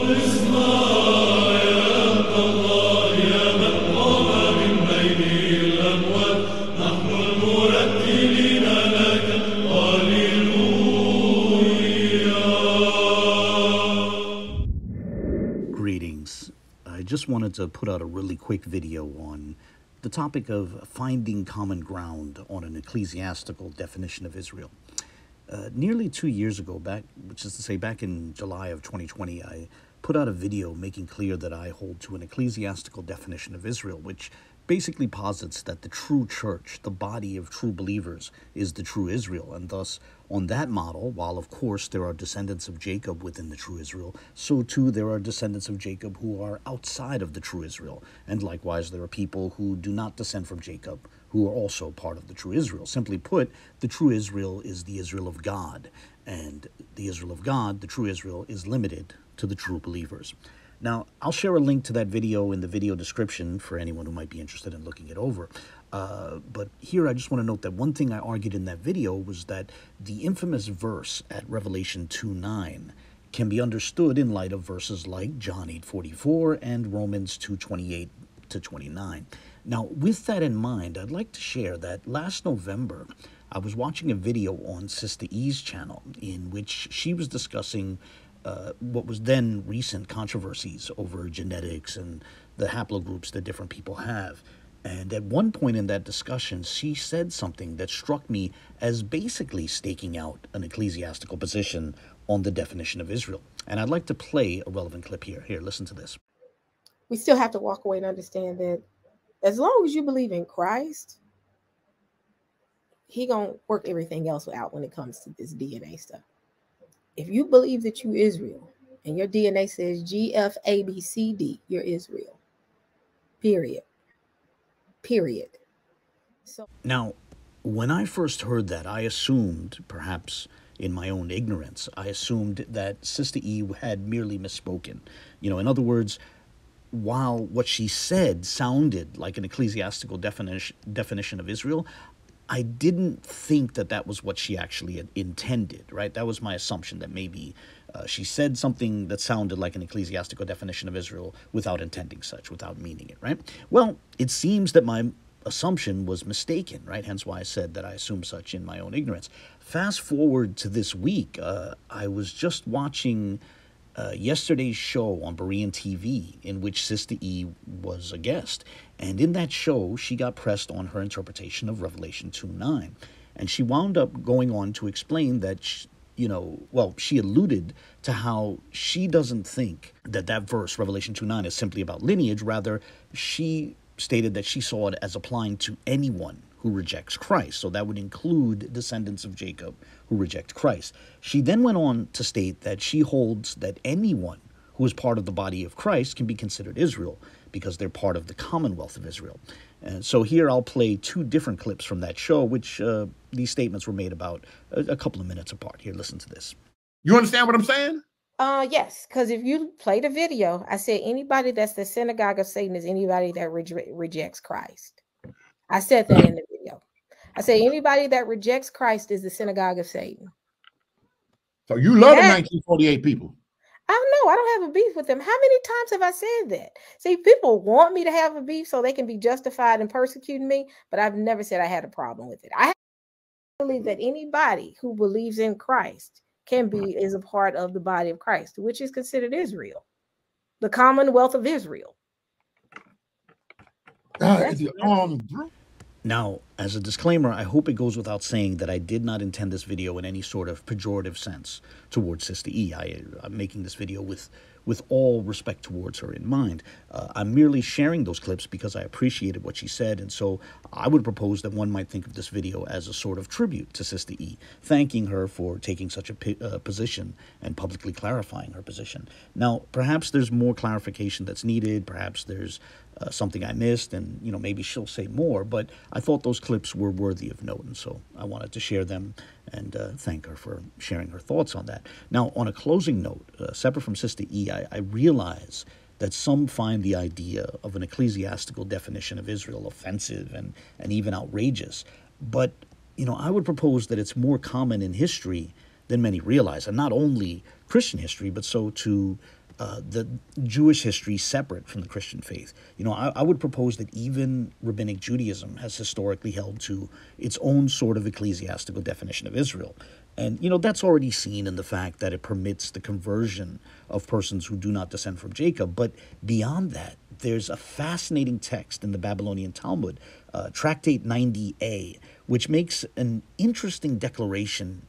Greetings. I just wanted to put out a really quick video on the topic of finding common ground on an ecclesiastical definition of Israel. Nearly 2 years ago, which is to say back in July of 2020, I put out a video making clear that I hold to an ecclesiastical definition of Israel, which basically posits that the true church, the body of true believers, is the true Israel. And thus, on that model, while of course there are descendants of Jacob within the true Israel, so too there are descendants of Jacob who are outside of the true Israel. And likewise, there are people who do not descend from Jacob who are also part of the true Israel. Simply put, the true Israel is the Israel of God. And the Israel of God, the true Israel, is limited to the true believers. Now, I'll share a link to that video in the video description for anyone who might be interested in looking it over. But here I just want to note that one thing I argued in that video was that the infamous verse at Revelation 2:9 can be understood in light of verses like John 8:44 and Romans 2:28 to 29. Now, with that in mind, I'd like to share that last November, I was watching a video on Sista E's channel in which she was discussing what was then recent controversies over genetics and the haplogroups that different people have. And at one point in that discussion, she said something that struck me as basically staking out an ecclesiastical position on the definition of Israel. And I'd like to play a relevant clip here. Here, listen to this. We still have to walk away and understand that as long as you believe in Christ, he gonna work everything else out when it comes to this DNA stuff. If you believe that you Israel and your DNA says GFABCD, you're Israel. Period. So now, when I first heard that, I assumed, perhaps in my own ignorance, I assumed that Sista E had merely misspoken. You know, in other words, while what she said sounded like an ecclesiastical definition of Israel, I didn't think that that was what she actually had intended, right? That was my assumption, that maybe she said something that sounded like an ecclesiastical definition of Israel without intending such, without meaning it, right? Well, it seems that my assumption was mistaken, right? Hence why I said that I assumed such in my own ignorance. Fast forward to this week, I was just watching yesterday's show on Berean TV in which Sista E was a guest. And in that show, she got pressed on her interpretation of Revelation 2:9. And she wound up going on to explain that, she alluded to how she doesn't think that that verse, Revelation 2:9, is simply about lineage. Rather, she stated that she saw it as applying to anyone who rejects Christ. So that would include descendants of Jacob who reject Christ. She then went on to state that she holds that anyone who is part of the body of Christ can be considered Israel because they're part of the commonwealth of Israel. And so here I'll play two different clips from that show, which these statements were made about a couple of minutes apart. Here, listen to this. You understand what I'm saying? Yes, because if you play the video, I said anybody that's the synagogue of Satan is anybody that rejects Christ. I said that in the video. I said anybody that rejects Christ is the synagogue of Satan. So you love the 1948 people. I don't know. I don't have a beef with them. How many times have I said that? See, people want me to have a beef so they can be justified in persecuting me, but I've never said I had a problem with it. I believe that anybody who believes in Christ is a part of the body of Christ, which is considered Israel, the commonwealth of Israel. Now, as a disclaimer, I hope it goes without saying that I did not intend this video in any sort of pejorative sense towards Sista E. I'm making this video with all respect towards her in mind. I'm merely sharing those clips because I appreciated what she said, and so I would propose that one might think of this video as a sort of tribute to Sista E, thanking her for taking such a position and publicly clarifying her position. Now, perhaps there's more clarification that's needed, perhaps there's something I missed, and maybe she'll say more, but I thought those clips were worthy of note, and so I wanted to share them and thank her for sharing her thoughts on that. Now, on a closing note, separate from Sista E, I realize that some find the idea of an ecclesiastical definition of Israel offensive and even outrageous, but I would propose that it's more common in history than many realize, and not only Christian history, but so too the Jewish history separate from the Christian faith. You know, I would propose that even Rabbinic Judaism has historically held to its own sort of ecclesiastical definition of Israel. And, you know, that's already seen in the fact that it permits the conversion of persons who do not descend from Jacob. But beyond that, there's a fascinating text in the Babylonian Talmud, tractate 90a, which makes an interesting declaration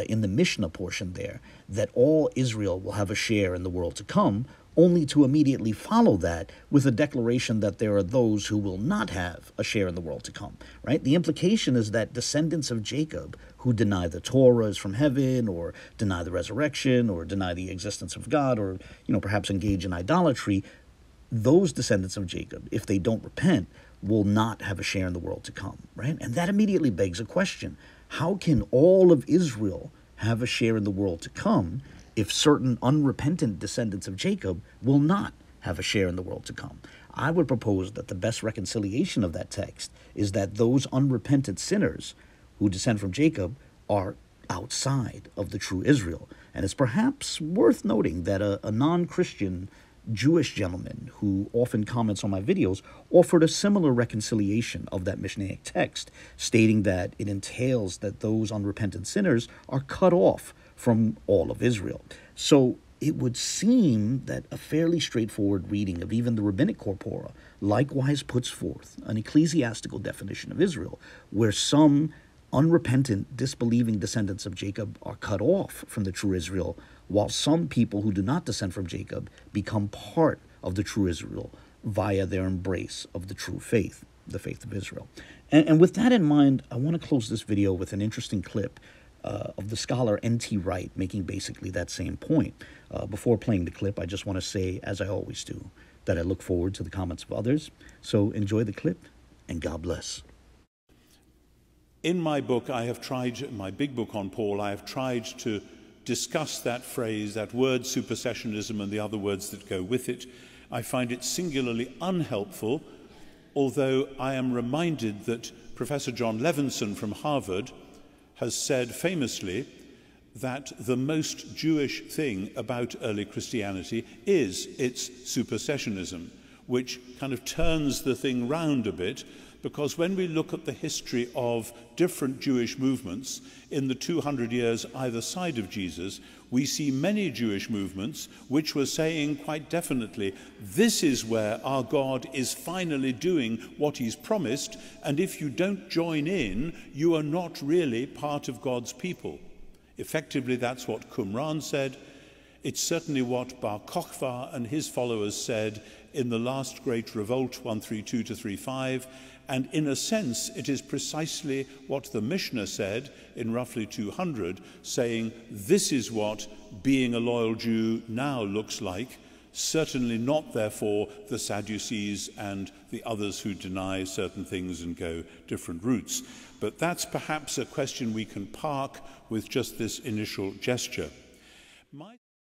in the Mishnah portion there, that all Israel will have a share in the world to come, only to immediately follow that with a declaration that there are those who will not have a share in the world to come, right? The implication is that descendants of Jacob who deny the Torah is from heaven, or deny the resurrection, or deny the existence of God, or, you know, perhaps engage in idolatry, those descendants of Jacob, if they don't repent, will not have a share in the world to come, right? And that immediately begs a question. How can all of Israel have a share in the world to come if certain unrepentant descendants of Jacob will not have a share in the world to come? I would propose that the best reconciliation of that text is that those unrepentant sinners who descend from Jacob are outside of the true Israel. And it's perhaps worth noting that a non-Christian Jewish gentleman who often comments on my videos offered a similar reconciliation of that Mishnaic text, stating that it entails that those unrepentant sinners are cut off from all of Israel. So it would seem that a fairly straightforward reading of even the rabbinic corpora likewise puts forth an ecclesiastical definition of Israel, where some unrepentant, disbelieving descendants of Jacob are cut off from the true Israel, while some people who do not descend from Jacob become part of the true Israel via their embrace of the true faith, the faith of Israel. And with that in mind, I want to close this video with an interesting clip of the scholar N.T. Wright making basically that same point. Before playing the clip, I just want to say, as I always do, that I look forward to the comments of others. So enjoy the clip, and God bless. In my book, my big book on Paul, I have tried to discuss that phrase, that word supersessionism and the other words that go with it. I find it singularly unhelpful, although I am reminded that Professor John Levinson from Harvard has said famously that the most Jewish thing about early Christianity is its supersessionism, which kind of turns the thing round a bit, because when we look at the history of different Jewish movements in the 200 years either side of Jesus, we see many Jewish movements which were saying quite definitely, this is where our God is finally doing what he's promised, and if you don't join in, you are not really part of God's people. Effectively, that's what Qumran said. It's certainly what Bar Kokhba and his followers said in the last great revolt, 132 to 35, and in a sense it is precisely what the Mishnah said in roughly 200, saying this is what being a loyal Jew now looks like, certainly not therefore the Sadducees and the others who deny certain things and go different routes. But that's perhaps a question we can park with just this initial gesture.